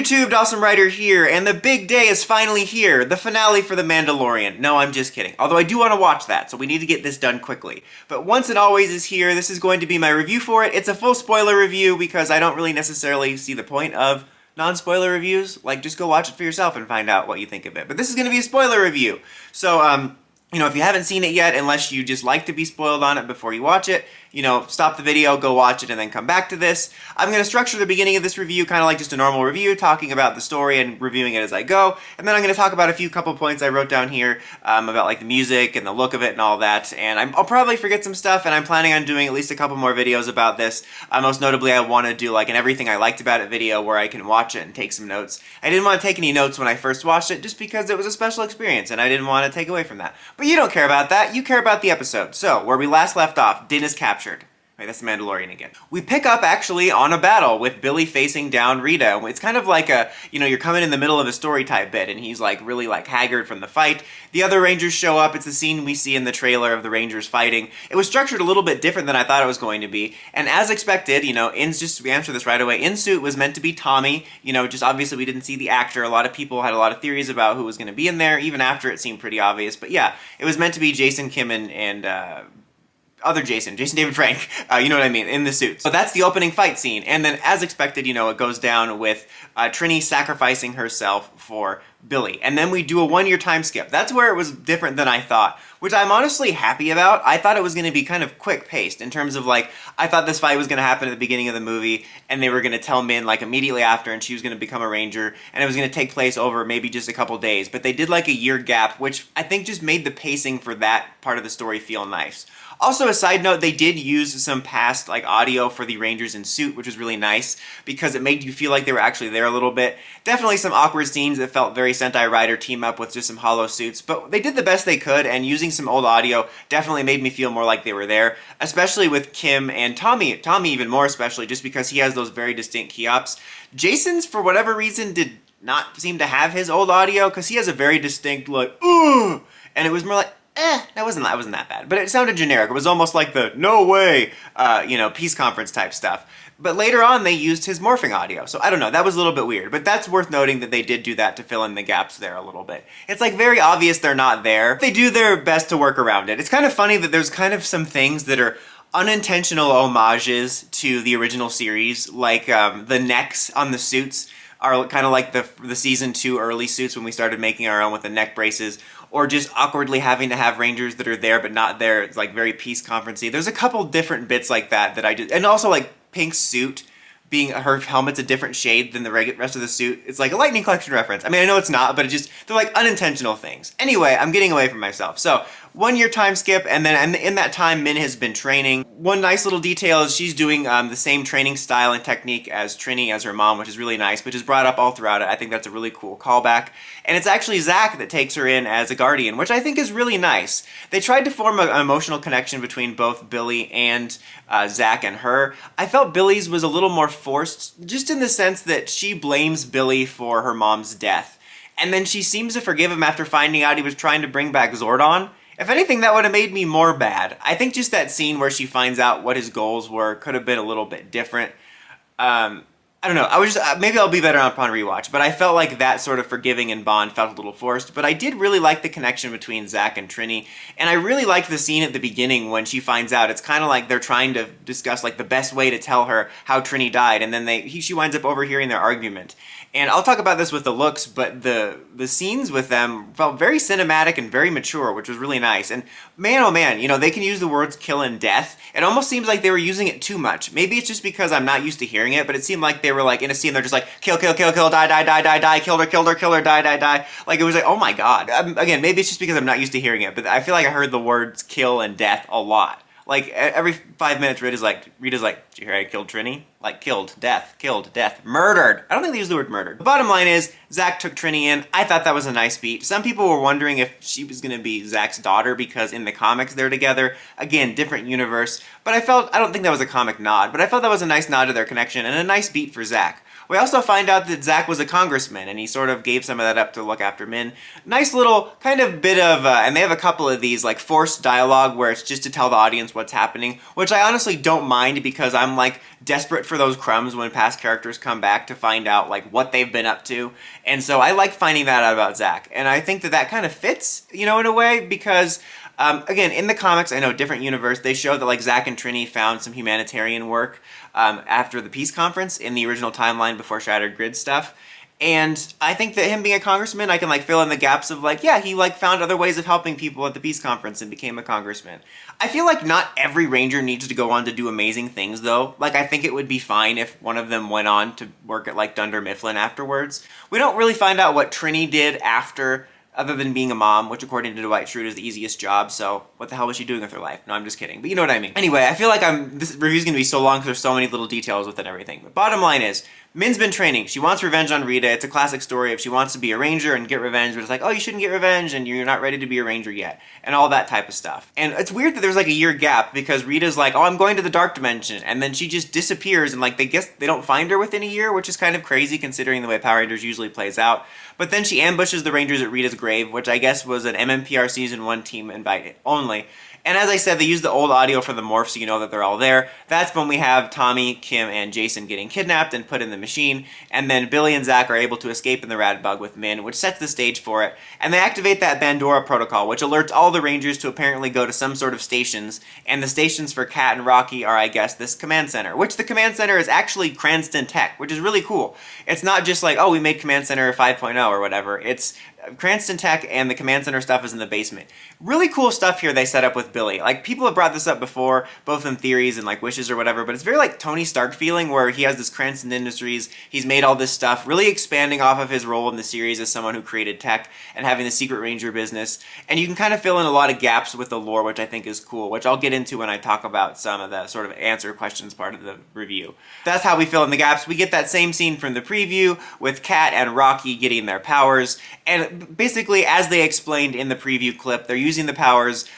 YouTube, Awesome Writer here, and the big day is finally here, the finale for The Mandalorian. No, I'm just kidding. Although I do want to watch that, so we need to get this done quickly. But Once and Always is here. This is going to be my review for it. It's a full spoiler review because I don't really necessarily see the point of non-spoiler reviews. Like, just go watch it for yourself and find out what you think of it. But this is going to be a spoiler review. So, you know, if you haven't seen it yet, unless you just like to be spoiled on it before you watch it, you know, stop the video, go watch it, and then come back to this. I'm going to structure the beginning of this review kind of like just a normal review, talking about the story and reviewing it as I go. And then I'm going to talk about a couple points I wrote down here about like the music and the look of it and all that. And I'll probably forget some stuff, and I'm planning on doing at least a couple more videos about this. Most notably, I want to do like an everything I liked about it video where I can watch it and take some notes. I didn't want to take any notes when I first watched it just because it was a special experience and I didn't want to take away from that. But you don't care about that. You care about the episode. So, where we last left off, Din is captured. Right, that's the Mandalorian again. We pick up actually on a battle with Billy facing down Rita. It's kind of like a, you know, you're coming in the middle of a story type bit and he's like really like haggard from the fight. The other Rangers show up. It's the scene we see in the trailer of the Rangers fighting. It was structured a little bit different than I thought it was going to be. And as expected, you know, we answer this right away. In suit was meant to be Tommy. You know, just obviously we didn't see the actor. A lot of people had a lot of theories about who was going to be in there. Even after it seemed pretty obvious. But yeah, it was meant to be Jason Kim and other Jason David Frank, you know what I mean, in the suits. So that's the opening fight scene, and then as expected, you know, it goes down with Trini sacrificing herself for Billy, and then we do a 1-year time skip. That's where it was different than I thought, which I'm honestly happy about. I thought it was going to be kind of quick-paced in terms of, like, I thought this fight was going to happen at the beginning of the movie, and they were going to tell Min, like, immediately after, and she was going to become a Ranger, and it was going to take place over maybe just a couple days, but they did, like, a year gap, which I think just made the pacing for that part of the story feel nice. Also, a side note, they did use some past like audio for the Rangers in suit, which was really nice because it made you feel like they were actually there a little bit. Definitely some awkward scenes that felt very Sentai Rider team up with just some hollow suits, but they did the best they could, and using some old audio definitely made me feel more like they were there, especially with Kim and Tommy. Tommy even more especially, just because he has those very distinct key-ups. Jason's, for whatever reason, did not seem to have his old audio because he has a very distinct like, ooh, and it was more like, that wasn't that bad. But it sounded generic. It was almost like the no way, you know, peace conference type stuff. But later on, they used his morphing audio. So I don't know, that was a little bit weird. But that's worth noting that they did do that to fill in the gaps there a little bit. It's like very obvious they're not there. They do their best to work around it. It's kind of funny that there's kind of some things that are unintentional homages to the original series, like the necks on the suits are kind of like the season 2 early suits when we started making our own with the neck braces, or just awkwardly having to have Rangers that are there but not there. It's like very peace conferencey. There's a couple different bits like that I just, and also like Pink's suit being her helmet's a different shade than the rest of the suit. It's like a Lightning Collection reference. I mean, I know it's not, but they're like unintentional things. Anyway, I'm getting away from myself. So, 1-year time skip, and then in that time, Min has been training. One nice little detail is she's doing the same training style and technique as Trini, as her mom, which is really nice, which is brought up all throughout it. I think that's a really cool callback. And it's actually Zach that takes her in as a guardian, which I think is really nice. They tried to form an emotional connection between both Billy and Zach and her. I felt Billy's was a little more forced, just in the sense that she blames Billy for her mom's death. And then she seems to forgive him after finding out he was trying to bring back Zordon. If anything, that would have made me more bad. I think just that scene where she finds out what his goals were could have been a little bit different. I don't know, I was just, maybe I'll be better upon rewatch, but I felt like that sort of forgiving and bond felt a little forced, but I did really like the connection between Zach and Trini, and I really liked the scene at the beginning when she finds out. It's kind of like they're trying to discuss like the best way to tell her how Trini died, and then she winds up overhearing their argument. And I'll talk about this with the looks, but the scenes with them felt very cinematic and very mature, which was really nice. And man, oh man, you know, they can use the words kill and death. It almost seems like they were using it too much. Maybe it's just because I'm not used to hearing it, but it seemed like they were like in a scene, they're just like, kill, kill, kill, kill, die, die, die, die, die, kill her, die, die, die. Like it was like, oh my god. Again, maybe it's just because I'm not used to hearing it, but I feel like I heard the words kill and death a lot. Like, every 5 minutes, Rita's like, did you hear I killed Trini? Like, killed, death, murdered. I don't think they used the word murdered. The bottom line is, Zach took Trini in. I thought that was a nice beat. Some people were wondering if she was going to be Zach's daughter because in the comics they're together. Again, different universe. But I don't think that was a comic nod, but I felt that was a nice nod to their connection and a nice beat for Zach. We also find out that Zach was a congressman, and he sort of gave some of that up to look after Min. Nice little kind of bit of, and they have a couple of these like forced dialogue where it's just to tell the audience what's happening, which I honestly don't mind because I'm like desperate for those crumbs when past characters come back to find out like what they've been up to. And so I like finding that out about Zach. And I think that that kind of fits, you know, in a way, because again, in the comics, I know, different universe, they show that like Zach and Trini found some humanitarian work after the peace conference in the original timeline before Shattered Grid stuff. And I think that him being a congressman, I can like fill in the gaps of like, yeah, he like found other ways of helping people at the peace conference and became a congressman. I feel like not every ranger needs to go on to do amazing things though. Like I think it would be fine if one of them went on to work at like Dunder Mifflin afterwards. We don't really find out what Trini did after, other than being a mom, which according to Dwight Schrute is the easiest job, so what the hell was she doing with her life? No, I'm just kidding, but you know what I mean. Anyway, I feel like this review's gonna be so long because there's so many little details within everything. But bottom line is, Min's been training. She wants revenge on Rita. It's a classic story of she wants to be a ranger and get revenge, but it's like, oh, you shouldn't get revenge and you're not ready to be a ranger yet, and all that type of stuff. And it's weird that there's like a year gap because Rita's like, oh, I'm going to the dark dimension, and then she just disappears and like they don't find her within a year, which is kind of crazy considering the way Power Rangers usually plays out. But then she ambushes the Rangers at Rita's grave, which I guess was an mmpr Season 1 team invite only. And as I said, they use the old audio for the morph so you know that they're all there. That's when we have Tommy, Kim, and Jason getting kidnapped and put in the machine. And then Billy and Zach are able to escape in the Rad Bug with Min, which sets the stage for it. And they activate that Bandora protocol, which alerts all the Rangers to apparently go to some sort of stations. And the stations for Kat and Rocky are, I guess, this command center, which the command center is actually Cranston Tech, which is really cool. It's not just like, oh, we made Command Center 5.0 or whatever. It's Cranston Tech, and the command center stuff is in the basement. Really cool stuff here they set up with Billy. Like, people have brought this up before, both in theories and like wishes or whatever, but it's very like Tony Stark feeling where he has this Cranston Industries, he's made all this stuff, really expanding off of his role in the series as someone who created tech and having the Secret Ranger business. And you can kind of fill in a lot of gaps with the lore, which I think is cool, which I'll get into when I talk about some of the sort of answer questions part of the review. That's how we fill in the gaps. We get that same scene from the preview with Kat and Rocky getting their powers, and basically, as they explained in the preview clip, they're using the powers.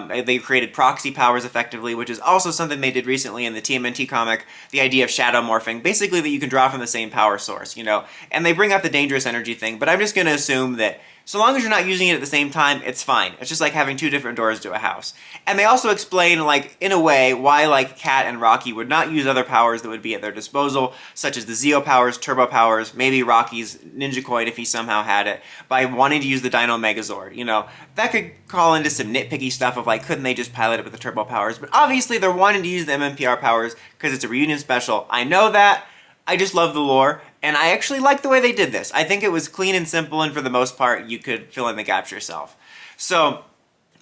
They created proxy powers effectively, which is also something they did recently in the TMNT comic, the idea of shadow morphing, basically that you can draw from the same power source, you know? And they bring up the dangerous energy thing, but I'm just going to assume that so long as you're not using it at the same time, it's fine. It's just like having two different doors to a house. And they also explain, like, in a way, why, like, Kat and Rocky would not use other powers that would be at their disposal, such as the Zeo powers, Turbo powers, maybe Rocky's Ninja Coin if he somehow had it, by wanting to use the Dino Megazord, you know? That could call into some nitpicky stuff of, like, couldn't they just pilot it with the Turbo powers? But obviously, they're wanting to use the MMPR powers because it's a reunion special. I know that. I just love the lore, and I actually like the way they did this. I think it was clean and simple, and for the most part, you could fill in the gaps yourself. So,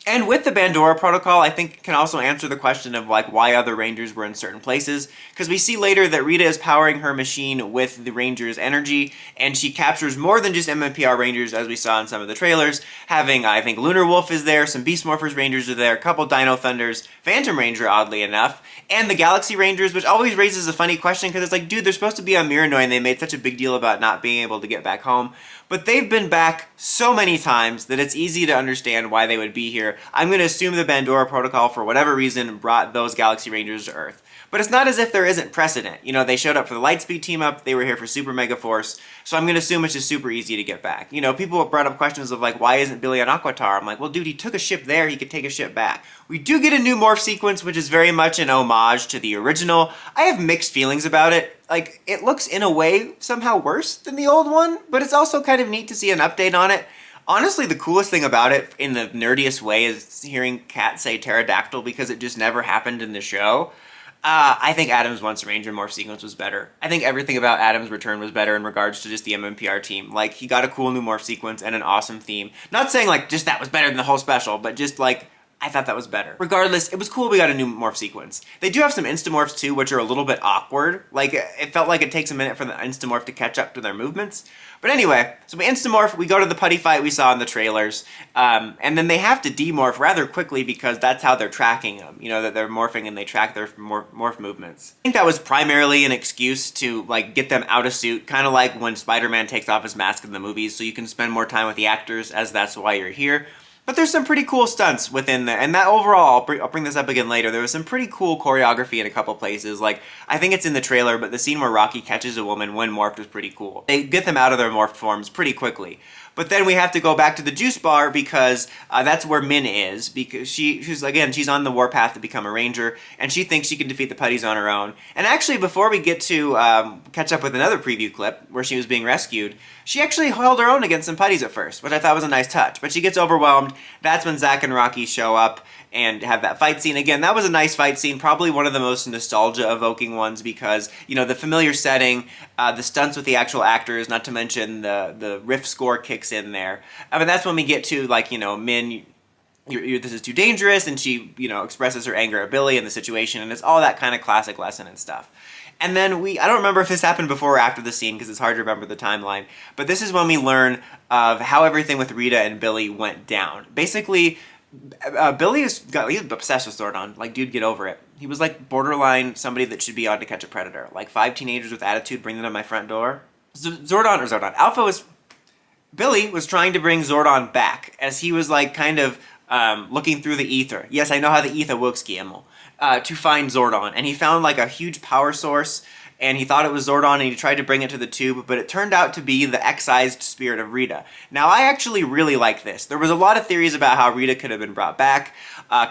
and with the Bandora protocol, I think can also answer the question of like why other Rangers were in certain places, because we see later that Rita is powering her machine with the Rangers' energy, and she captures more than just MMPR Rangers, as we saw in some of the trailers, having, I think, Lunar Wolf is there, some Beast Morphers Rangers are there, a couple Dino Thunders, Phantom Ranger, oddly enough, and the Galaxy Rangers, which always raises a funny question, because it's like, dude, they're supposed to be on Miranoi, and they made such a big deal about not being able to get back home. But they've been back so many times that it's easy to understand why they would be here. I'm going to assume the Bandora Protocol, for whatever reason, brought those Galaxy Rangers to Earth. But it's not as if there isn't precedent. You know, they showed up for the Lightspeed team-up, they were here for Super Mega Force, so I'm going to assume it's just super easy to get back. You know, people have brought up questions of like, why isn't Billy on Aquatar? I'm like, well, dude, he took a ship there, he could take a ship back. We do get a new Morph Sequence, which is very much an homage to the original. I have mixed feelings about it. Like, it looks in a way somehow worse than the old one, but it's also kind of neat to see an update on it. Honestly, the coolest thing about it, in the nerdiest way, is hearing Kat say pterodactyl because it just never happened in the show. I think Adam's Once a Ranger Morph Sequence was better. I think everything about Adam's return was better in regards to just the MMPR team. Like, he got a cool new Morph Sequence and an awesome theme. Not saying, like, just that was better than the whole special, but just, like, I thought that was better. Regardless, it was cool we got a new Morph Sequence. They do have some Instamorphs too, which are a little bit awkward. Like, it felt like it takes a minute for the Instamorph to catch up to their movements. But anyway, so we Instamorph, we go to the putty fight we saw in the trailers, and then they have to demorph rather quickly because that's how they're tracking them. You know, that they're morphing and they track their morph movements. I think that was primarily an excuse to, like, get them out of suit, kind of like when Spider-Man takes off his mask in the movies, so you can spend more time with the actors, as that's why you're here. But there's some pretty cool stunts within there, and that overall, I'll bring this up again later, there was some pretty cool choreography in a couple places. Like, I think it's in the trailer, but the scene where Rocky catches a woman when morphed was pretty cool. They get them out of their morphed forms pretty quickly. But then we have to go back to the juice bar because that's where Min is, because she's on the warpath to become a ranger, and she thinks she can defeat the putties on her own. And actually, before we get to catch up with another preview clip where she was being rescued, she actually held her own against some putties at first, which I thought was a nice touch. But she gets overwhelmed. That's when Zack and Rocky show up and have that fight scene. Again, that was a nice fight scene, probably one of the most nostalgia-evoking ones because, you know, the familiar setting, the stunts with the actual actors, not to mention the riff score kicks in there. I mean, that's when we get to, like, you know, Min, this is too dangerous, and she, you know, expresses her anger at Billy and the situation, and it's all that kind of classic lesson and stuff. And then I don't remember if this happened before or after the scene because it's hard to remember the timeline, but this is when we learn of how everything with Rita and Billy went down. Basically, Billy he's obsessed with Zordon. Like, dude, get over it. He was like borderline somebody that should be on To Catch a Predator. Like 5 teenagers with attitude, bring them to my front door. Billy was trying to bring Zordon back as he was like kind of looking through the ether. Yes, I know how the ether works, Guillermo. To find Zordon, and he found like a huge power source, and he thought it was Zordon, and he tried to bring it to the tube, but it turned out to be the excised spirit of Rita. Now, I actually really like this. There was a lot of theories about how Rita could have been brought back,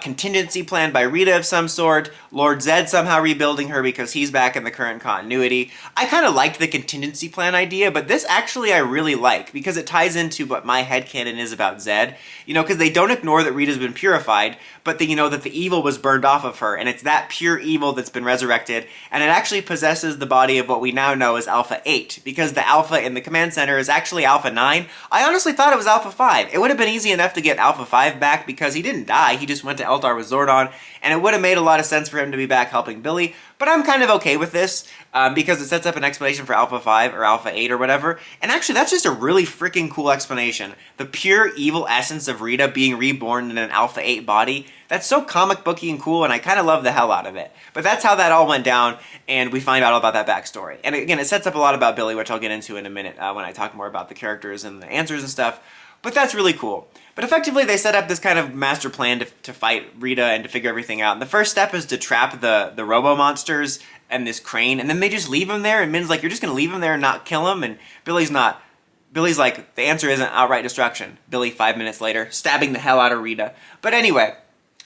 contingency plan by Rita of some sort, Lord Zed somehow rebuilding her because he's back in the current continuity. I kind of liked the contingency plan idea, but this actually I really like, because it ties into what my headcanon is about Zed. You know, because they don't ignore that Rita's been purified, but you know that the evil was burned off of her, and it's that pure evil that's been resurrected, and it actually possesses the body of what we now know as Alpha 8, because the Alpha in the command center is actually Alpha 9. I honestly thought it was Alpha 5. It would have been easy enough to get Alpha 5 back because he didn't die, he just went to Eldar with Zordon, and it would have made a lot of sense for him to be back helping Billy, but I'm kind of okay with this, because it sets up an explanation for Alpha 5 or Alpha 8 or whatever, and actually that's just a really freaking cool explanation. The pure evil essence of Rita being reborn in an Alpha 8 body, that's so comic booky and cool, and I kind of love the hell out of it. But that's how that all went down, and we find out all about that backstory. And again, it sets up a lot about Billy, which I'll get into in a minute when I talk more about the characters and the answers and stuff. But that's really cool. But effectively, they set up this kind of master plan to fight Rita and to figure everything out. And the first step is to trap the robo-monsters and this crane, and then they just leave him there, and Min's like, you're just going to leave him there and not kill him? And Billy's not. Billy's like, the answer isn't outright destruction. Billy, 5 minutes later, stabbing the hell out of Rita. But anyway,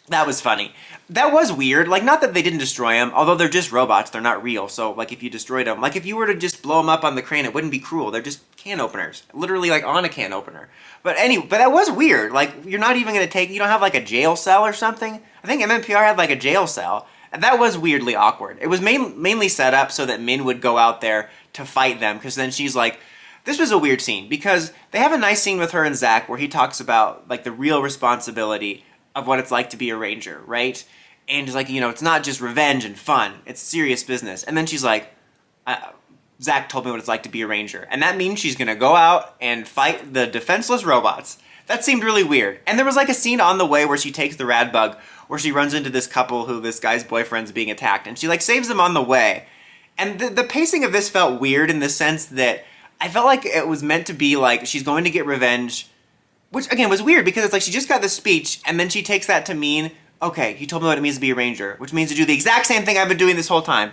that was funny. That was weird. Like, not that they didn't destroy him, although they're just robots, they're not real. So, like, if you destroyed them, like, if you were to just blow them up on the crane, it wouldn't be cruel. They're just can openers. Literally, like, on a can opener. But that was weird. Like, you're not even going to you don't have, like, a jail cell or something? I think MMPR had, like, a jail cell. And that was weirdly awkward. It was mainly set up so that Min would go out there to fight them, because then she's like, this was a weird scene, because they have a nice scene with her and Zack where he talks about, like, the real responsibility of what it's like to be a ranger, right? And he's like, you know, it's not just revenge and fun, it's serious business. And then she's like, Zack told me what it's like to be a ranger. And that means she's gonna go out and fight the defenseless robots. That seemed really weird. And there was like a scene on the way where she takes the rad bug, where she runs into this couple who this guy's boyfriend's being attacked, and she like saves them on the way. And the pacing of this felt weird in the sense that I felt like it was meant to be like she's going to get revenge, which again was weird because it's like she just got this speech and then she takes that to mean, okay, you told me what it means to be a ranger, which means to do the exact same thing I've been doing this whole time.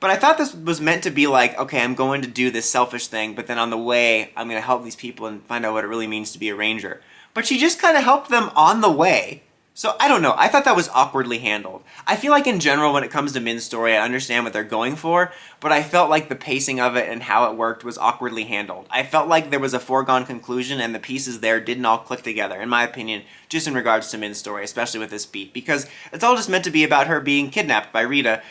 But I thought this was meant to be like, okay, I'm going to do this selfish thing, but then on the way, I'm going to help these people and find out what it really means to be a ranger. But she just kind of helped them on the way. So I don't know, I thought that was awkwardly handled. I feel like in general when it comes to Min's story, I understand what they're going for, but I felt like the pacing of it and how it worked was awkwardly handled. I felt like there was a foregone conclusion and the pieces there didn't all click together, in my opinion, just in regards to Min's story, especially with this beat, because it's all just meant to be about her being kidnapped by Rita,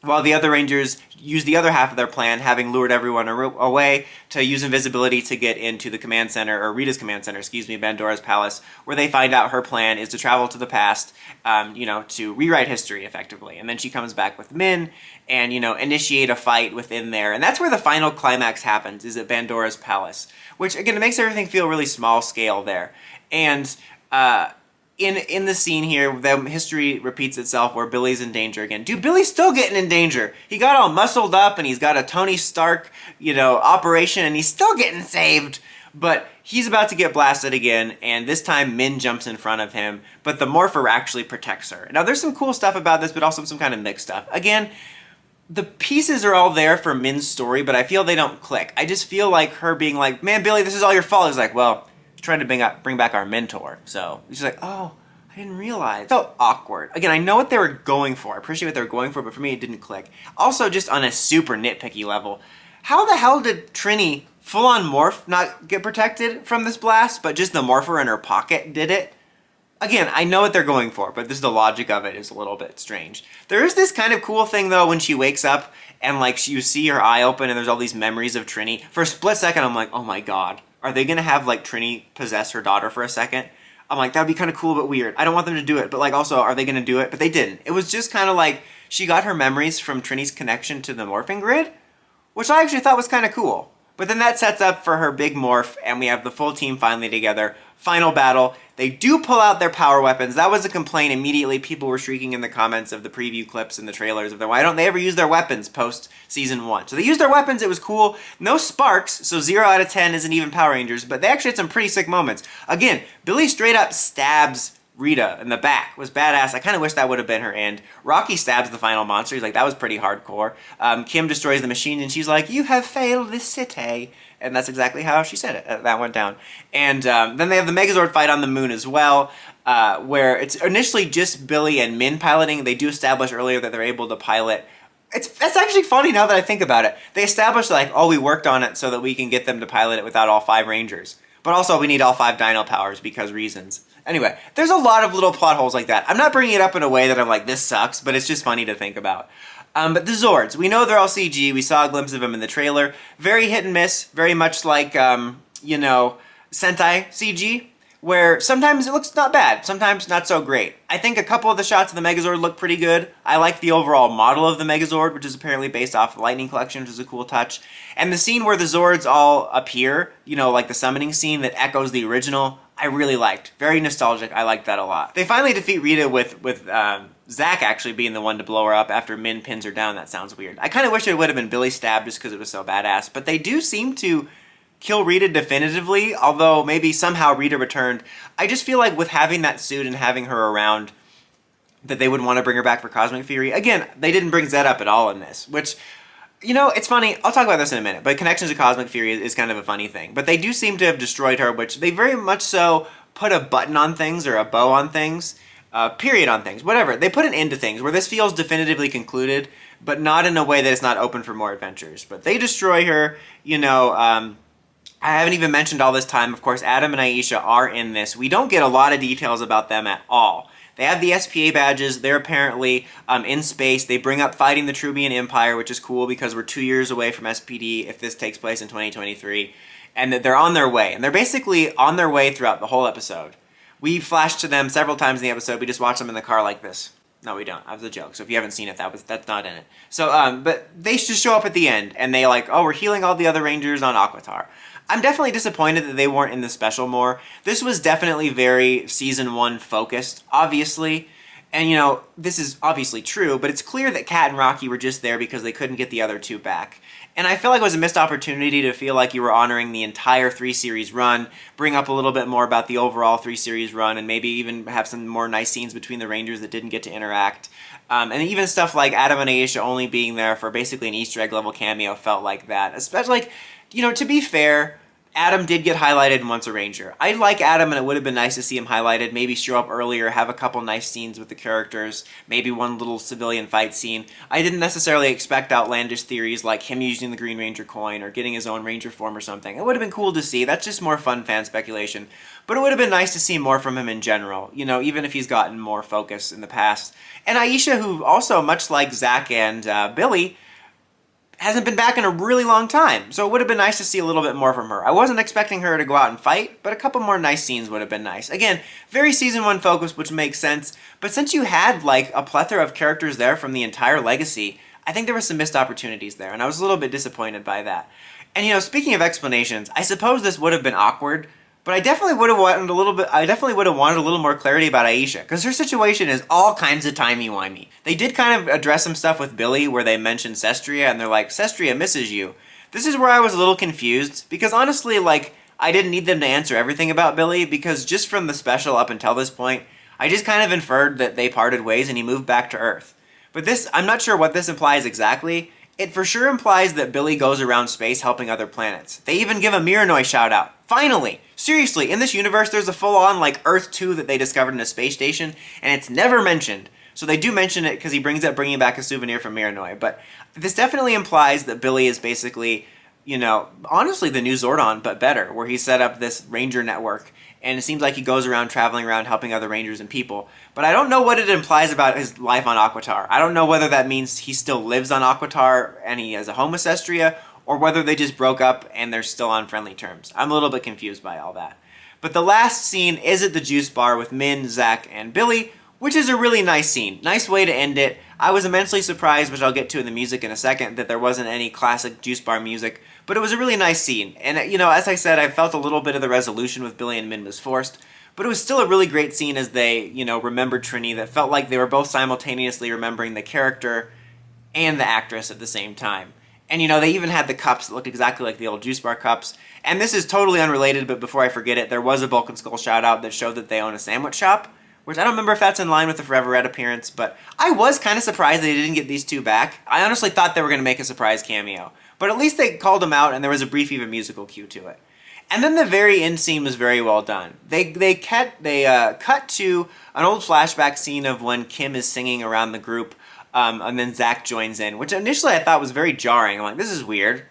while the other Rangers use the other half of their plan, having lured everyone away to use invisibility to get into the command center, or Rita's command center, Bandora's palace, where they find out her plan is to travel to the past, to rewrite history, effectively. And then she comes back with Min and, initiate a fight within there. And that's where the final climax happens, is at Bandora's palace, which, again, it makes everything feel really small scale there. And, in the scene here, the history repeats itself where Billy's in danger again. Dude, Billy's still getting in danger. He got all muscled up and he's got a Tony Stark, operation, and he's still getting saved. But he's about to get blasted again, and this time Min jumps in front of him, but the Morpher actually protects her. Now, there's some cool stuff about this, but also some kind of mixed stuff. Again, the pieces are all there for Min's story, but I feel they don't click. I just feel like her being like, man, Billy, this is all your fault. He's like, well, he's trying to bring back our mentor. So she's like, oh, I didn't realize. It felt awkward. Again, I know what they were going for. I appreciate what they were going for, but for me, it didn't click. Also, just on a super nitpicky level, how the hell did Trini full-on morph not get protected from this blast, but just the morpher in her pocket did it? Again, I know what they're going for, but this the logic of it is a little bit strange. There is this kind of cool thing, though, when she wakes up and, like, you see her eye open and there's all these memories of Trini. For a split second, I'm like, oh my god. Are they going to have, like, Trini possess her daughter for a second? I'm like, that would be kind of cool but weird. I don't want them to do it, but, like, also, are they going to do it? But they didn't. It was just kind of like she got her memories from Trini's connection to the morphing grid, which I actually thought was kind of cool. But then that sets up for her big morph, and we have the full team finally together. Final battle. They do pull out their power weapons. That was a complaint immediately. People were shrieking in the comments of the preview clips and the trailers of them. Why don't they ever use their weapons post season 1? So they used their weapons. It was cool. No sparks, so 0 out of 10 isn't even Power Rangers, but they actually had some pretty sick moments. Again, Billy straight up stabs Rita in the back. It was badass. I kind of wish that would have been her end. Rocky stabs the final monster. He's like, that was pretty hardcore. Kim destroys the machine, and she's like, you have failed this city. And that's exactly how she said it. That went down. And then they have the Megazord fight on the moon as well, where it's initially just Billy and Min piloting. They do establish earlier that they're able to pilot. That's actually funny now that I think about it. They established, like, oh, we worked on it so that we can get them to pilot it without all 5 Rangers. But also, we need all 5 Dino powers because reasons. Anyway, there's a lot of little plot holes like that. I'm not bringing it up in a way that I'm like, this sucks, but it's just funny to think about. But the Zords, we know they're all CG. We saw a glimpse of them in the trailer. Very hit and miss, very much like, you know, Sentai CG, where sometimes it looks not bad, sometimes not so great. I think a couple of the shots of the Megazord look pretty good. I like the overall model of the Megazord, which is apparently based off the Lightning Collection, which is a cool touch. And the scene where the Zords all appear, you know, like the summoning scene that echoes the original, I really liked. Very nostalgic. I liked that a lot. They finally defeat Rita with Zach actually being the one to blow her up after Min pins her down. That sounds weird. I kind of wish it would have been Billy stabbed just because it was so badass. But they do seem to kill Rita definitively, although maybe somehow Rita returned. I just feel like with having that suit and having her around, that they would want to bring her back for Cosmic Fury. Again, they didn't bring Zed up at all in this, which, you know, it's funny. I'll talk about this in a minute, but connections to Cosmic Fury is kind of a funny thing. But they do seem to have destroyed her, which they very much so put a button on things or a bow on things, period on things, whatever. They put an end to things where this feels definitively concluded, but not in a way that it's not open for more adventures. But they destroy her, you know. I haven't even mentioned all this time, of course, Adam and Aisha are in this. We don't get a lot of details about them at all. They have the SPA badges. They're apparently in space. They bring up fighting the Trubian Empire, which is cool because we're 2 years away from SPD if this takes place in 2023. And that they're on their way. And they're basically on their way throughout the whole episode. We flashed to them several times in the episode. We just watch them in the car like this. No, we don't. That was a joke. So if you haven't seen it, that's not in it. So, but they just show up at the end. And they like, oh, we're healing all the other Rangers on Aquitar. I'm definitely disappointed that they weren't in the special more. This was definitely very Season 1 focused, obviously. And, you know, this is obviously true, but it's clear that Kat and Rocky were just there because they couldn't get the other 2 back. And I feel like it was a missed opportunity to feel like you were honoring the entire 3-series run, bring up a little bit more about the overall 3-series run, and maybe even have some more nice scenes between the Rangers that didn't get to interact. And even stuff like Adam and Aisha only being there for basically an Easter egg level cameo felt like that. Especially, like, you know, to be fair, Adam did get highlighted in Once a Ranger. I like Adam, and it would have been nice to see him highlighted, maybe show up earlier, have a couple nice scenes with the characters, maybe one little civilian fight scene. I didn't necessarily expect outlandish theories like him using the Green Ranger coin or getting his own Ranger form or something. It would have been cool to see. That's just more fun fan speculation. But it would have been nice to see more from him in general, you know, even if he's gotten more focus in the past. And Aisha, who also, much like Zach and Billy, hasn't been back in a really long time, so it would have been nice to see a little bit more from her. I wasn't expecting her to go out and fight, but a couple more nice scenes would have been nice. Again, very Season 1 focus, which makes sense, but since you had, like, a plethora of characters there from the entire legacy, I think there were some missed opportunities there, and I was a little bit disappointed by that. And, you know, speaking of explanations, I suppose this would have been awkward, but I definitely would have wanted a little more clarity about Aisha, because her situation is all kinds of timey-wimey. They did kind of address some stuff with Billy where they mentioned Sestria, and they're like, Sestria misses you. This is where I was a little confused, because honestly, like, I didn't need them to answer everything about Billy, because just from the special up until this point, I just kind of inferred that they parted ways and he moved back to Earth. But this, I'm not sure what this implies exactly. It for sure implies that Billy goes around space helping other planets. They even give a Miranoi shout out. Finally! Seriously, in this universe there's a full-on like Earth 2 that they discovered in a space station, and it's never mentioned. So they do mention it because he brings up bringing back a souvenir from Miranoi. But this definitely implies that Billy is basically, you know, honestly the new Zordon, but better, where he set up this ranger network. And it seems like he goes around traveling around helping other rangers and people. But I don't know what it implies about his life on Aquitar. I don't know whether that means he still lives on Aquitar and he has a home with Sestria, or whether they just broke up and they're still on friendly terms. I'm a little bit confused by all that. But the last scene is at the juice bar with Min, Zach, and Billy, which is a really nice scene. Nice way to end it. I was immensely surprised, which I'll get to in the music in a second, that there wasn't any classic juice bar music, but it was a really nice scene. And, you know, as I said, I felt a little bit of the resolution with Billy and Min was forced, but it was still a really great scene as they, you know, remembered Trini, that felt like they were both simultaneously remembering the character and the actress at the same time. And, you know, they even had the cups that looked exactly like the old juice bar cups. And this is totally unrelated, but before I forget it, there was a Bulk and Skull shout-out that showed that they own a sandwich shop, which I don't remember if that's in line with the Forever Red appearance, but I was kind of surprised they didn't get these two back. I honestly thought they were going to make a surprise cameo, but at least they called them out and there was a brief even musical cue to it. And then the very end scene was very well done. They cut to an old flashback scene of when Kim is singing around the group, and then Zach joins in, which initially I thought was very jarring. I'm like, this is weird.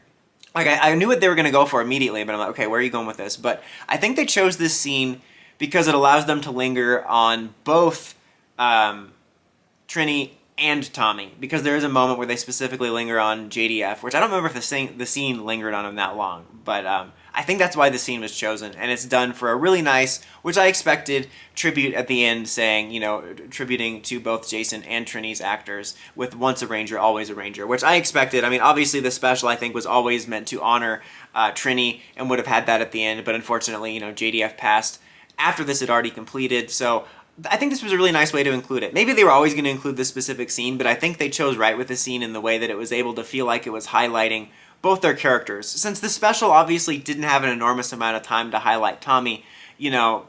Like, I knew what they were going to go for immediately, but I'm like, okay, where are you going with this? But I think they chose this scene because it allows them to linger on both Trini and Tommy, because there is a moment where they specifically linger on JDF, which I don't remember if the scene lingered on him that long, but I think that's why the scene was chosen, and it's done for a really nice, which I expected, tribute at the end saying, you know, tributing to both Jason and Trini's actors with once a Ranger, always a Ranger, which I expected. I mean, obviously the special I think was always meant to honor Trini and would have had that at the end, but unfortunately, you know, JDF passed after this had already completed, so I think this was a really nice way to include it. Maybe they were always going to include this specific scene, but I think they chose right with the scene in the way that it was able to feel like it was highlighting both their characters. Since the special obviously didn't have an enormous amount of time to highlight Tommy, you know,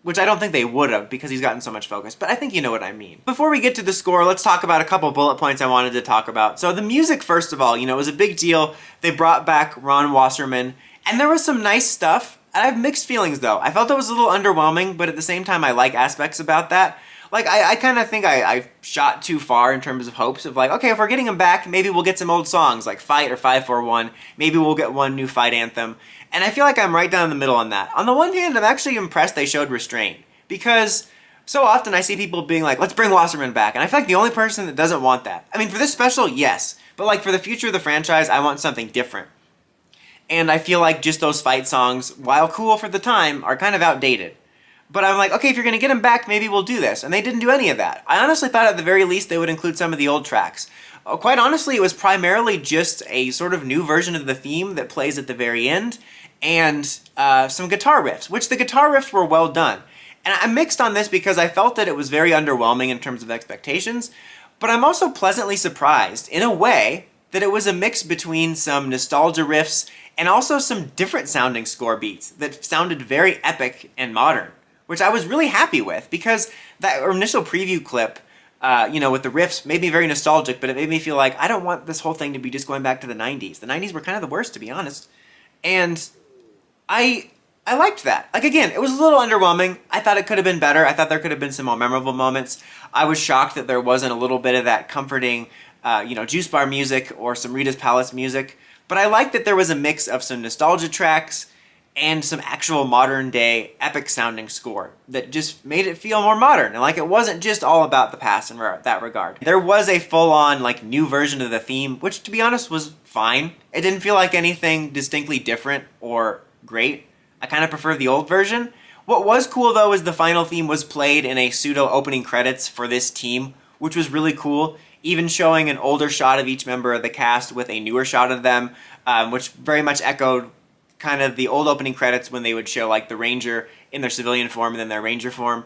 which I don't think they would have because he's gotten so much focus, but I think you know what I mean. Before we get to the score, let's talk about a couple bullet points I wanted to talk about. So the music, first of all, you know, it was a big deal. They brought back Ron Wasserman, and there was some nice stuff. I have mixed feelings though. I felt it was a little underwhelming, but at the same time I like aspects about that. Like, I kind of think I shot too far in terms of hopes of like, okay, if we're getting him back, maybe we'll get some old songs like Fight or 541. Maybe we'll get one new fight anthem. And I feel like I'm right down the middle on that. On the one hand, I'm actually impressed they showed restraint, because so often I see people being like, let's bring Wasserman back. And I feel like the only person that doesn't want that. I mean, for this special, yes. But like for the future of the franchise, I want something different. And I feel like just those fight songs, while cool for the time, are kind of outdated. But I'm like, okay, if you're going to get them back, maybe we'll do this. And they didn't do any of that. I honestly thought at the very least they would include some of the old tracks. Quite honestly, it was primarily just a sort of new version of the theme that plays at the very end, and some guitar riffs, which the guitar riffs were well done. And I'm mixed on this because I felt that it was very underwhelming in terms of expectations, but I'm also pleasantly surprised, in a way, that it was a mix between some nostalgia riffs and also some different sounding score beats that sounded very epic and modern, which I was really happy with, because that initial preview clip, you know, with the riffs made me very nostalgic, but it made me feel like I don't want this whole thing to be just going back to the 90s. The 90s were kind of the worst, to be honest. And I liked that. Like, again, it was a little underwhelming. I thought it could have been better. I thought there could have been some more memorable moments. I was shocked that there wasn't a little bit of that comforting, you know, juice bar music or some Rita's Palace music. But I liked that there was a mix of some nostalgia tracks and some actual modern day epic sounding score that just made it feel more modern, and like it wasn't just all about the past in that regard. There was a full-on like new version of the theme, which to be honest was fine. It didn't feel like anything distinctly different or great. I kind of prefer the old version. What was cool though is the final theme was played in a pseudo opening credits for this team, which was really cool, even showing an older shot of each member of the cast with a newer shot of them, which very much echoed kind of the old opening credits when they would show like the Ranger in their civilian form and then their Ranger form.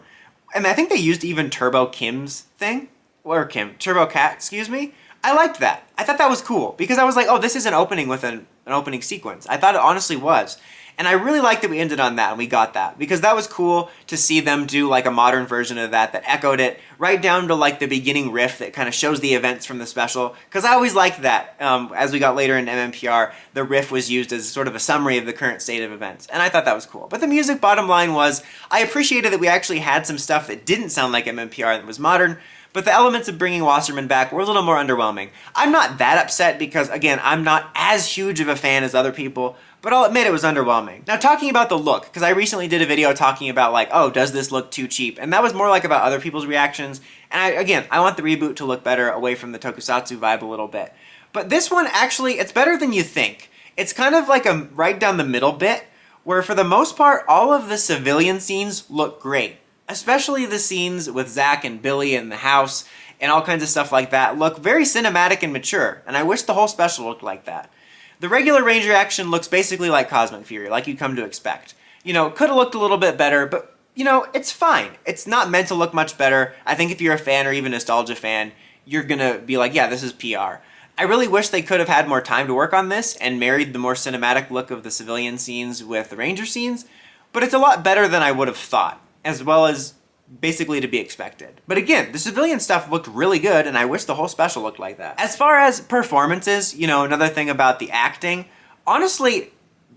And I think they used even Turbo Kim's thing, or Turbo Cat, excuse me. I liked that. I thought that was cool, because I was like, oh, this is an opening with an opening sequence. I thought it honestly was. And I really like that we ended on that and we got that, because that was cool to see them do like a modern version of that echoed it right down to like the beginning riff that kind of shows the events from the special, because I always liked that. As we got later in mmpr, the riff was used as sort of a summary of the current state of events, and I thought that was cool. But the music, bottom line was, I appreciated that we actually had some stuff that didn't sound like mmpr that was modern, but the elements of bringing Wasserman back were a little more underwhelming. I'm not that upset because, again, I'm not as huge of a fan as other people, but I'll admit it was underwhelming. Now, talking about the look, because I recently did a video talking about like, oh, does this look too cheap? And that was more like about other people's reactions. And I want the reboot to look better away from the tokusatsu vibe a little bit. But this one, actually, it's better than you think. It's kind of like a right down the middle bit, where for the most part, all of the civilian scenes look great. Especially the scenes with Zack and Billy in the house and all kinds of stuff like that look very cinematic and mature, and I wish the whole special looked like that. The regular Ranger action looks basically like Cosmic Fury, like you come to expect. You know, could have looked a little bit better, but, you know, it's fine. It's not meant to look much better. I think if you're a fan or even nostalgia fan, you're gonna be like, yeah, this is PR. I really wish they could have had more time to work on this and married the more cinematic look of the civilian scenes with the Ranger scenes, but it's a lot better than I would have thought, as well as basically to be expected. But again, the civilian stuff looked really good, and I wish the whole special looked like that. As far as performances, you know, another thing about the acting, honestly,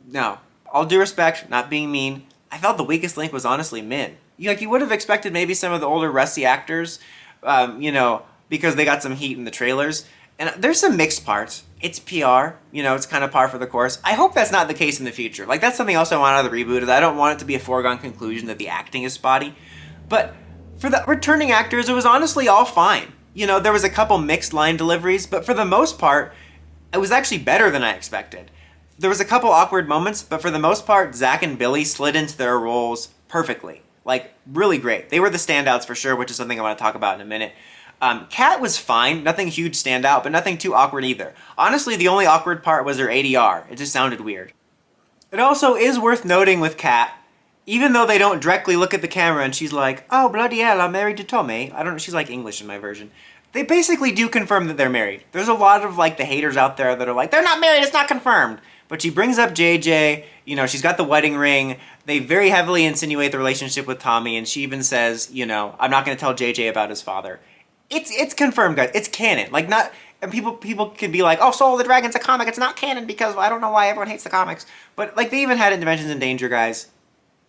no. All due respect, not being mean, I felt the weakest link was honestly Min. You would have expected maybe some of the older rusty actors, you know, because they got some heat in the trailers. And there's some mixed parts. It's PR, you know, it's kind of par for the course. I hope that's not the case in the future. Like, that's something else I want out of the reboot, is I don't want it to be a foregone conclusion that the acting is spotty. But for the returning actors, it was honestly all fine. You know, there was a couple mixed line deliveries, but for the most part, it was actually better than I expected. There was a couple awkward moments, but for the most part, Zack and Billy slid into their roles perfectly. Like, really great. They were the standouts for sure, which is something I want to talk about in a minute. Kat was fine, nothing huge standout, but nothing too awkward either. Honestly, the only awkward part was her ADR. It just sounded weird. It also is worth noting with Kat, even though they don't directly look at the camera and she's like, oh, bloody hell, I'm married to Tommy. I don't know, she's like English in my version. They basically do confirm that they're married. There's a lot of like the haters out there that are like, they're not married, it's not confirmed. But she brings up JJ, you know, she's got the wedding ring. They very heavily insinuate the relationship with Tommy, and she even says, you know, I'm not going to tell JJ about his father. It's confirmed, guys. It's canon. Like, not, and people can be like, oh, Soul of the Dragon's a comic. It's not canon because I don't know why everyone hates the comics. But like, they even had it in Dimensions in Danger, guys.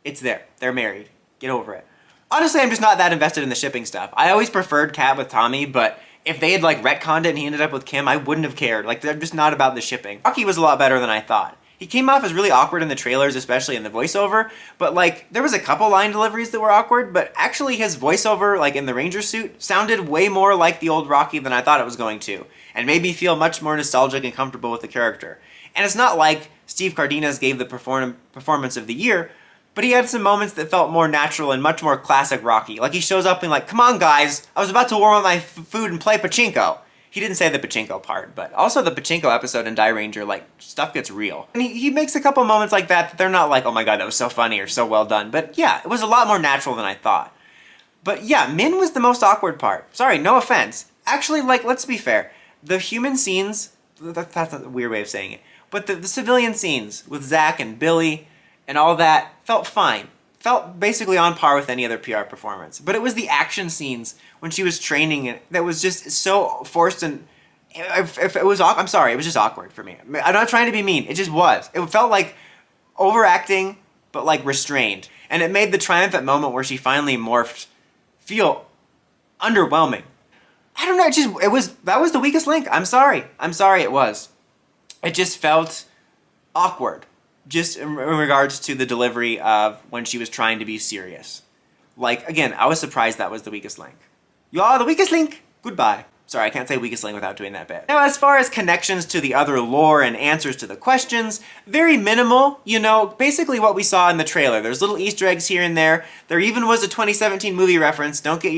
It's there. They're married. Get over it. Honestly, I'm just not that invested in the shipping stuff. I always preferred Kat with Tommy, but if they had like retconned it and he ended up with Kim, I wouldn't have cared. Like, they're just not about the shipping. Rocky was a lot better than I thought. He came off as really awkward in the trailers, especially in the voiceover, but like, there was a couple line deliveries that were awkward, but actually his voiceover, like in the Ranger suit, sounded way more like the old Rocky than I thought it was going to, and made me feel much more nostalgic and comfortable with the character. And it's not like Steve Cardenas gave the performance of the year, but he had some moments that felt more natural and much more classic Rocky. Like, he shows up and like, come on guys, I was about to warm up my food and play pachinko. He didn't say the pachinko part, but also the pachinko episode in Die Ranger, like, stuff gets real. And he makes a couple moments like that they're not like, oh my god, that was so funny or so well done. But yeah, it was a lot more natural than I thought. But yeah, Min was the most awkward part. Sorry, no offense. Actually, like, let's be fair. The human scenes, that's a weird way of saying it, but the civilian scenes with Zack and Billy and all that felt fine. Felt basically on par with any other PR performance. But it was the action scenes when she was training that was just so forced, and if it was, I'm sorry, it was just awkward for me. I'm not trying to be mean, it just was. It felt like overacting, but like restrained. And it made the triumphant moment where she finally morphed feel underwhelming. I don't know, that was the weakest link. I'm sorry it was. It just felt awkward. Just in regards to the delivery of when she was trying to be serious. Like, again, I was surprised that was the weakest link. You are the weakest link! Goodbye. Sorry, I can't say weakest link without doing that bit. Now, as far as connections to the other lore and answers to the questions, very minimal, you know, basically what we saw in the trailer. There's little Easter eggs here and there. There even was a 2017 movie reference. Don't get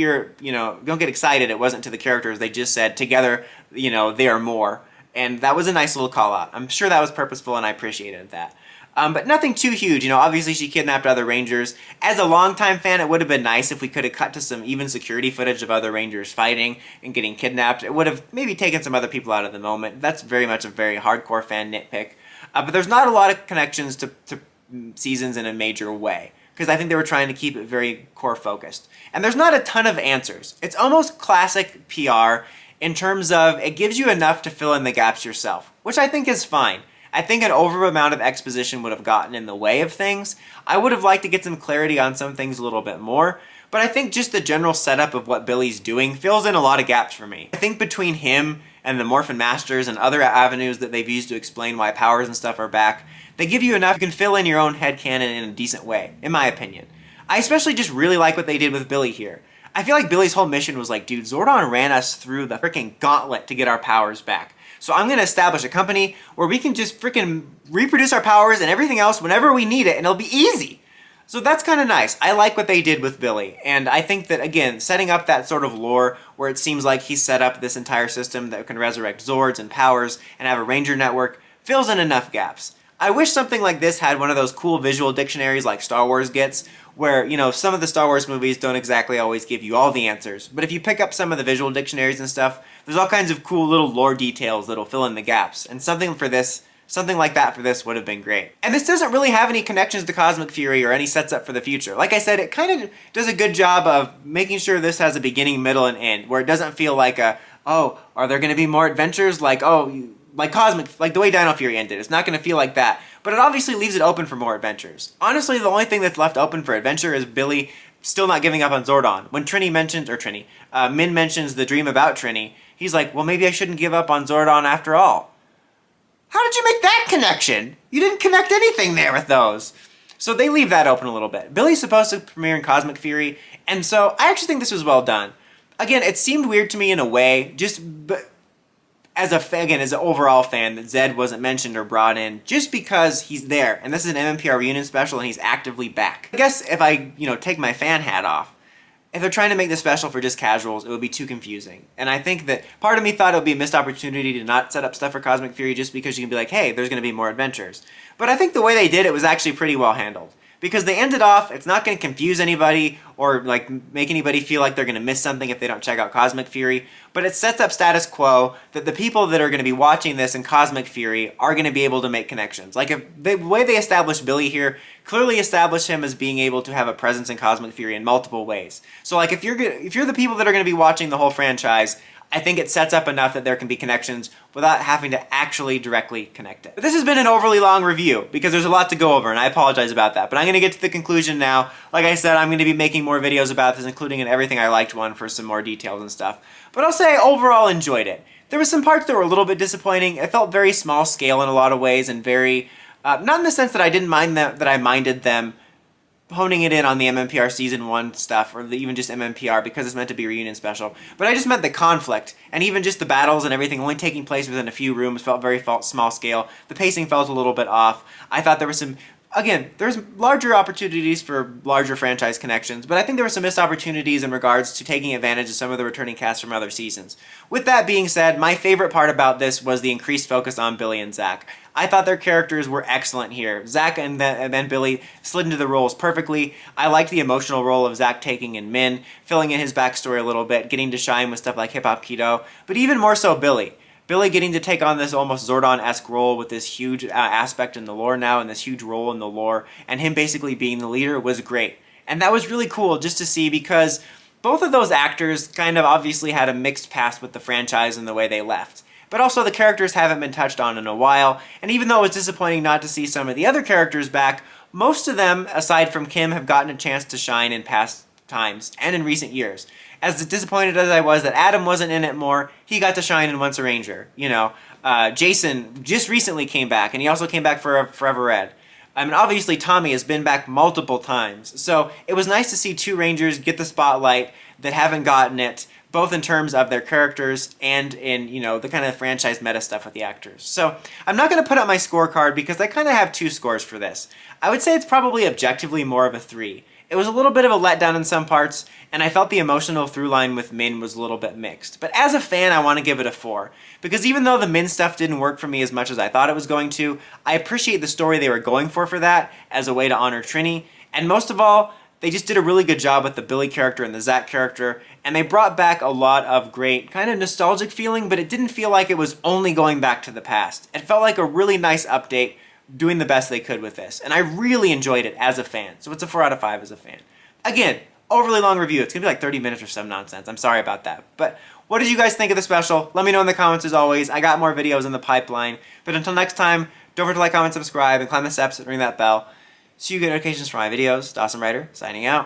excited, it wasn't to the characters. They just said, together, you know, they are more. And that was a nice little call out. I'm sure that was purposeful and I appreciated that. But nothing too huge, you know, obviously she kidnapped other Rangers. As a longtime fan, it would have been nice if we could have cut to some even security footage of other Rangers fighting and getting kidnapped. It would have maybe taken some other people out of the moment. That's very much a very hardcore fan nitpick. But there's not a lot of connections to seasons in a major way, because I think they were trying to keep it very core focused. And there's not a ton of answers. It's almost classic PR in terms of it gives you enough to fill in the gaps yourself, which I think is fine. I think an over amount of exposition would have gotten in the way of things. I would have liked to get some clarity on some things a little bit more, but I think just the general setup of what Billy's doing fills in a lot of gaps for me. I think between him and the Morphin Masters and other avenues that they've used to explain why powers and stuff are back, they give you enough you can fill in your own headcanon in a decent way, in my opinion. I especially just really like what they did with Billy here. I feel like Billy's whole mission was like, dude, Zordon ran us through the freaking gauntlet to get our powers back. So I'm going to establish a company where we can just freaking reproduce our powers and everything else whenever we need it, and it'll be easy. So that's kind of nice. I like what they did with Billy, and I think that, again, setting up that sort of lore where it seems like he's set up this entire system that can resurrect Zords and powers and have a Ranger network fills in enough gaps. I wish something like this had one of those cool visual dictionaries like Star Wars gets, where, you know, some of the Star Wars movies don't exactly always give you all the answers, but if you pick up some of the visual dictionaries and stuff, there's all kinds of cool little lore details that'll fill in the gaps, and something like that for this would have been great. And this doesn't really have any connections to Cosmic Fury or any sets up for the future. Like I said, it kind of does a good job of making sure this has a beginning, middle, and end, where it doesn't feel like oh, are there going to be more adventures? Like the way Dino Fury ended. It's not going to feel like that. But it obviously leaves it open for more adventures. Honestly, the only thing that's left open for adventure is Billy still not giving up on Zordon. When Min mentions the dream about Trini, he's like, well, maybe I shouldn't give up on Zordon after all. How did you make that connection? You didn't connect anything there with those. So they leave that open a little bit. Billy's supposed to premiere in Cosmic Fury, and so I actually think this was well done. Again, it seemed weird to me in a way, but as an overall fan, that Zed wasn't mentioned or brought in just because he's there, and this is an mmpr reunion special and he's actively back. I guess if I, take my fan hat off, if they're trying to make this special for just casuals, it would be too confusing. And I think that part of me thought it would be a missed opportunity to not set up stuff for Cosmic Fury just because you can be like, hey, there's going to be more adventures. But I think the way they did it was actually pretty well handled. Because they ended off, it's not going to confuse anybody or make anybody feel like they're going to miss something if they don't check out Cosmic Fury, but it sets up status quo that the people that are going to be watching this in Cosmic Fury are going to be able to make connections. Like, if the way they established Billy here clearly established him as being able to have a presence in Cosmic Fury in multiple ways. So like, if you're the people that are going to be watching the whole franchise, I think it sets up enough that there can be connections without having to actually directly connect it. But this has been an overly long review because there's a lot to go over, and I apologize about that. But I'm going to get to the conclusion now. Like I said, I'm going to be making more videos about this, including an Everything I Liked one for some more details and stuff. But I'll say I overall enjoyed it. There were some parts that were a little bit disappointing. It felt very small scale in a lot of ways, and very, not in the sense that I didn't mind them, that I minded them honing it in on the MMPR Season 1 stuff, or even just MMPR, because it's meant to be a reunion special. But I just meant the conflict, and even just the battles and everything only taking place within a few rooms felt very small scale. The pacing felt a little bit off. I thought there was some... Again, there's larger opportunities for larger franchise connections, but I think there were some missed opportunities in regards to taking advantage of some of the returning cast from other seasons. With that being said, my favorite part about this was the increased focus on Billy and Zach. I thought their characters were excellent here. Zach and then Billy slid into the roles perfectly. I liked the emotional role of Zach taking in Min, filling in his backstory a little bit, getting to shine with stuff like Hip Hop Keto, but even more so Billy. Billy getting to take on this almost Zordon-esque role with this huge aspect in the lore now and this huge role in the lore, and him basically being the leader was great. And that was really cool just to see, because both of those actors kind of obviously had a mixed past with the franchise and the way they left. But also the characters haven't been touched on in a while, and even though it was disappointing not to see some of the other characters back, most of them, aside from Kim, have gotten a chance to shine in past times and in recent years. As disappointed as I was that Adam wasn't in it more, he got to shine in Once a Ranger. Jason just recently came back, and he also came back for Forever Red. I mean, obviously Tommy has been back multiple times, so it was nice to see two Rangers get the spotlight that haven't gotten it, both in terms of their characters and in, the kind of franchise meta stuff with the actors. So I'm not going to put up my scorecard because I kind of have two scores for this. I would say it's probably objectively more of a 3. It was a little bit of a letdown in some parts, and I felt the emotional through line with Min was a little bit mixed. But as a fan, I want to give it a 4. Because even though the Min stuff didn't work for me as much as I thought it was going to, I appreciate the story they were going for that as a way to honor Trini. And most of all, they just did a really good job with the Billy character and the Zach character, and they brought back a lot of great kind of nostalgic feeling, but it didn't feel like it was only going back to the past. It felt like a really nice update doing the best they could with this. And I really enjoyed it as a fan. So it's a 4 out of 5 as a fan. Again, overly long review. It's going to be like 30 minutes or some nonsense. I'm sorry about that. But what did you guys think of the special? Let me know in the comments as always. I got more videos in the pipeline. But until next time, don't forget to like, comment, subscribe, and climb the steps and ring that bell so you get notifications for my videos. Dawson Ryder, signing out.